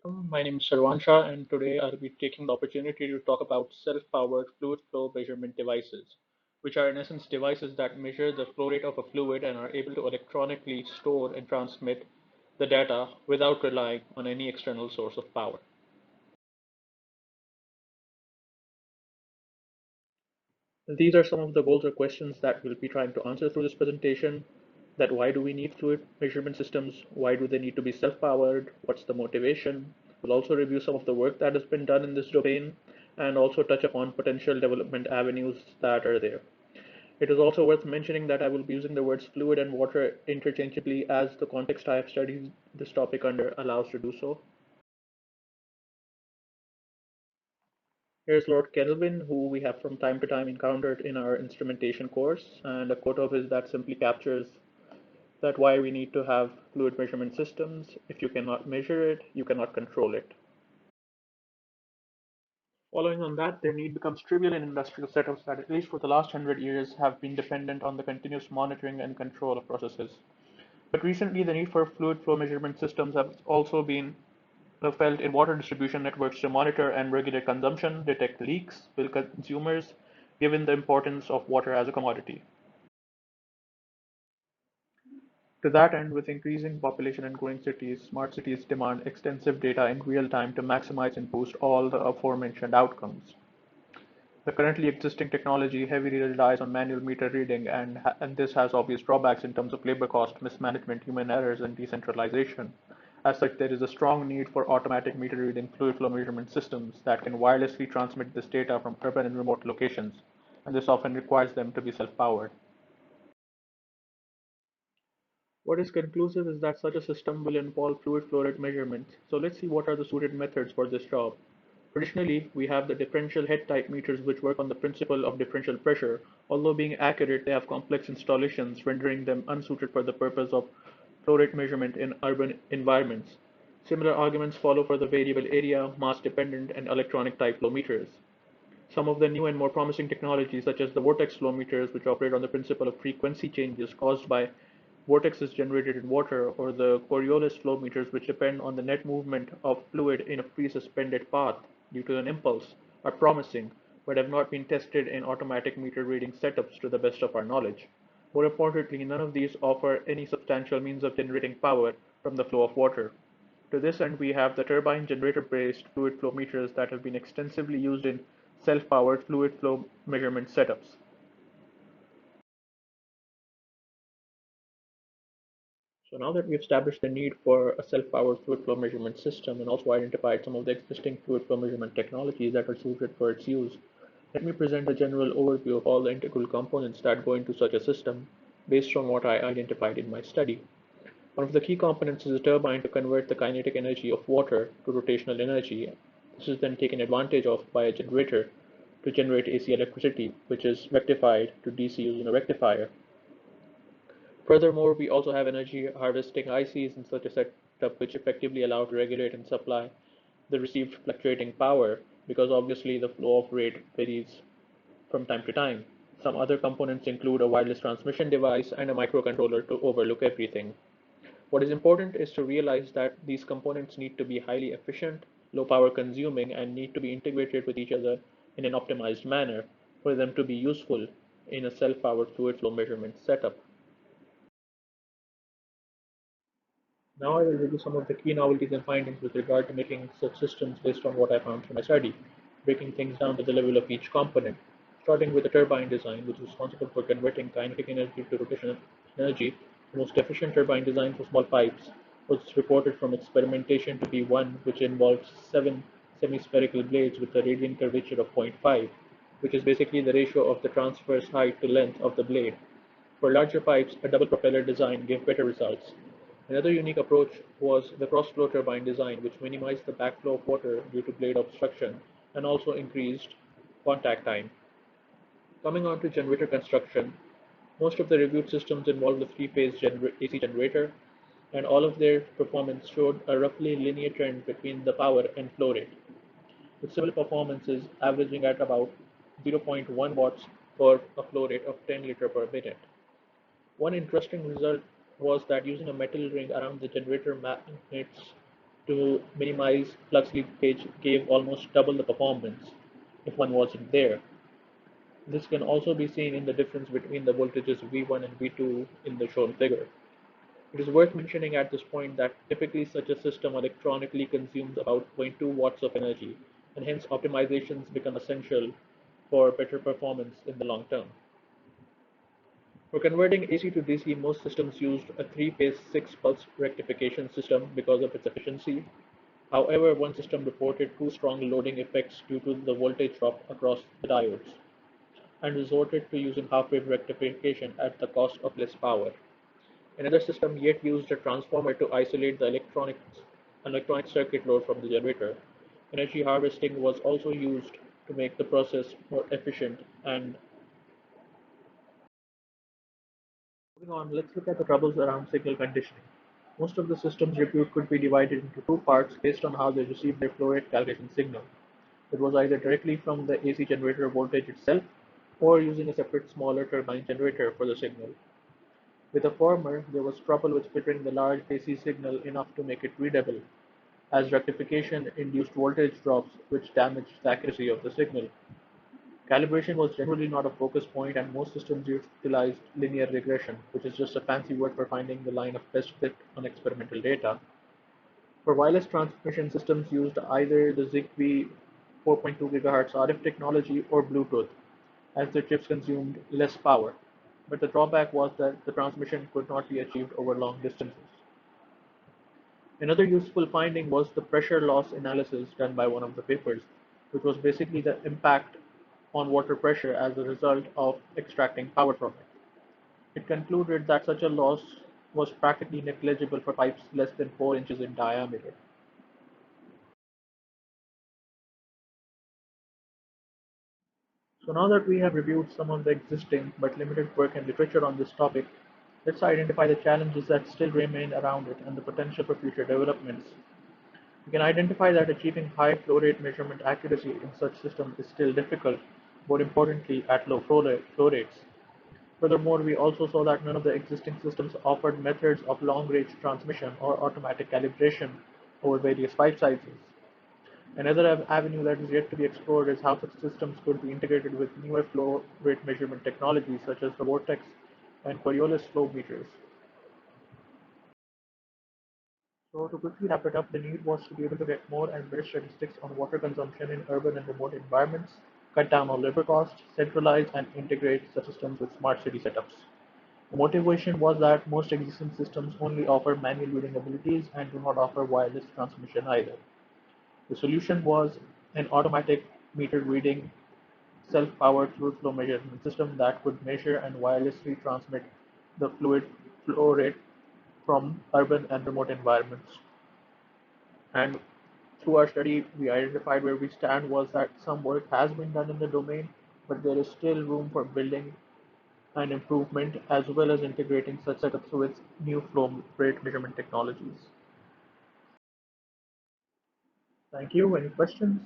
alaikum. My name is Sarvansha, and today I'll be taking the opportunity to talk about self-powered fluid flow measurement devices, which are in essence devices that measure the flow rate of a fluid and are able to electronically store and transmit the data without relying on any external source of power. These are some of the goals or questions that we'll be trying to answer through this presentation. That why do we need fluid measurement systems? Why do they need to be self-powered? What's the motivation? We'll also review some of the work that has been done in this domain and also touch upon potential development avenues that are there. It is also worth mentioning that I will be using the words fluid and water interchangeably as the context I have studied this topic under allows to do so. Here's Lord Kelvin, who we have from time to time encountered in our instrumentation course, and a quote of his that simply captures that why we need to have fluid measurement systems. If you cannot measure it, you cannot control it. Following on that, their need becomes trivial in industrial setups that, at least for the last 100 years, have been dependent on the continuous monitoring and control of processes. But recently, the need for fluid flow measurement systems has also been felt in water distribution networks to monitor and regulate consumption, detect leaks, bill consumers, given the importance of water as a commodity. To that end, with increasing population and growing cities, smart cities demand extensive data in real time to maximize and boost all the aforementioned outcomes. The currently existing technology heavily relies on manual meter reading, and this has obvious drawbacks in terms of labor cost, mismanagement, human errors, and decentralization. As such, there is a strong need for automatic meter reading fluid flow measurement systems that can wirelessly transmit this data from urban and remote locations, and this often requires them to be self-powered. What is conclusive is that such a system will involve fluid flow rate measurements. So let's see what are the suited methods for this job. Traditionally, we have the differential head type meters which work on the principle of differential pressure. Although being accurate, they have complex installations, rendering them unsuited for the purpose of flow rate measurement in urban environments. Similar arguments follow for the variable area, mass dependent, and electronic type flow meters. Some of the new and more promising technologies, such as the vortex flow meters, which operate on the principle of frequency changes caused by vortexes generated in water, or the Coriolis flow meters, which depend on the net movement of fluid in a free suspended path due to an impulse, are promising, but have not been tested in automatic meter reading setups to the best of our knowledge. More importantly, none of these offer any substantial means of generating power from the flow of water. To this end, we have the turbine generator-based fluid flow meters that have been extensively used in self-powered fluid flow measurement setups. So now that we've established the need for a self-powered fluid flow measurement system and also identified some of the existing fluid flow measurement technologies that are suited for its use, let me present a general overview of all the integral components that go into such a system based on what I identified in my study. One of the key components is a turbine to convert the kinetic energy of water to rotational energy. This is then taken advantage of by a generator to generate AC electricity, which is rectified to DC using a rectifier. Furthermore, we also have energy harvesting ICs in such a setup which effectively allow to regulate and supply the received fluctuating power because obviously the flow of rate varies from time to time. Some other components include a wireless transmission device and a microcontroller to overlook everything. What is important is to realize that these components need to be highly efficient, low power consuming, and need to be integrated with each other in an optimized manner for them to be useful in a self-powered fluid flow measurement setup. Now I will review some of the key novelties and findings with regard to making such systems based on what I found from my study, breaking things down to the level of each component, starting with the turbine design, which is responsible for converting kinetic energy to rotational energy. The most efficient turbine design for small pipes was reported from experimentation to be one which involves 7 semi-spherical blades with a radiant curvature of zero point 0.5, which is basically the ratio of the transverse height to length of the blade. For larger pipes, a double propeller design gave better results. Another unique approach was the cross-flow turbine design, which minimized the backflow of water due to blade obstruction and also increased contact time. Coming on to generator construction, most of the reviewed systems involved a three-phase AC generator, and all of their performance showed a roughly linear trend between the power and flow rate, with civil performances averaging at about 0. 0.1 watts for a flow rate of 10 liter per minute. One interesting result was that using a metal ring around the generator magnets to minimize flux leakage gave almost double the performance if one wasn't there. This can also be seen in the difference between the voltages V1 and V2 in the shown figure. It is worth mentioning at this point that typically such a system electronically consumes about zero point 0.2 watts of energy, and hence optimizations become essential for better performance in the long term. For converting AC to DC, most systems used a three-phase 6-pulse rectification system because of its efficiency. However, one system reported too strong loading effects due to the voltage drop across the diodes, and resorted to using half-wave rectification at the cost of less power. Another system yet used a transformer to isolate the electronic circuit load from the generator. Energy harvesting was also used to make the process more efficient. And moving on, let's look at the troubles around signal conditioning. Most of the systems reviewed could be divided into two parts based on how they received their flow rate calculation signal. It was either directly from the AC generator voltage itself or using a separate smaller turbine generator for the signal. With the former, there was trouble with filtering the large AC signal enough to make it readable, as rectification induced voltage drops which damaged the accuracy of the signal. Calibration was generally not a focus point, and most systems utilized linear regression, which is just a fancy word for finding the line of best fit on experimental data. For wireless transmission systems used either the Zigbee 4.2 GHz RF technology or Bluetooth, as the chips consumed less power. But the drawback was that the transmission could not be achieved over long distances. Another useful finding was the pressure loss analysis done by one of the papers, which was basically the impact on water pressure as a result of extracting power from it. It concluded that such a loss was practically negligible for pipes less than 4 inches in diameter. So now that we have reviewed some of the existing but limited work and literature on this topic, let's identify the challenges that still remain around it and the potential for future developments. We can identify that achieving high flow rate measurement accuracy in such systems is still difficult, more importantly at low flow rates. Furthermore, we also saw that none of the existing systems offered methods of long-range transmission or automatic calibration over various pipe sizes. Another avenue that is yet to be explored is how such systems could be integrated with newer flow rate measurement technologies such as the vortex and Coriolis flow meters. So to quickly wrap it up, the need was to be able to get more and better statistics on water consumption in urban and remote environments, cut down on labor costs, centralize and integrate the systems with smart city setups. The motivation was that most existing systems only offer manual reading abilities and do not offer wireless transmission either. The solution was an automatic meter reading, self-powered fluid flow measurement system that could measure and wirelessly transmit the fluid flow rate from urban and remote environments. And through our study, we identified where we stand was that some work has been done in the domain, but there is still room for building and improvement as well as integrating such setups with new flow rate measurement technologies. Thank you. Any questions?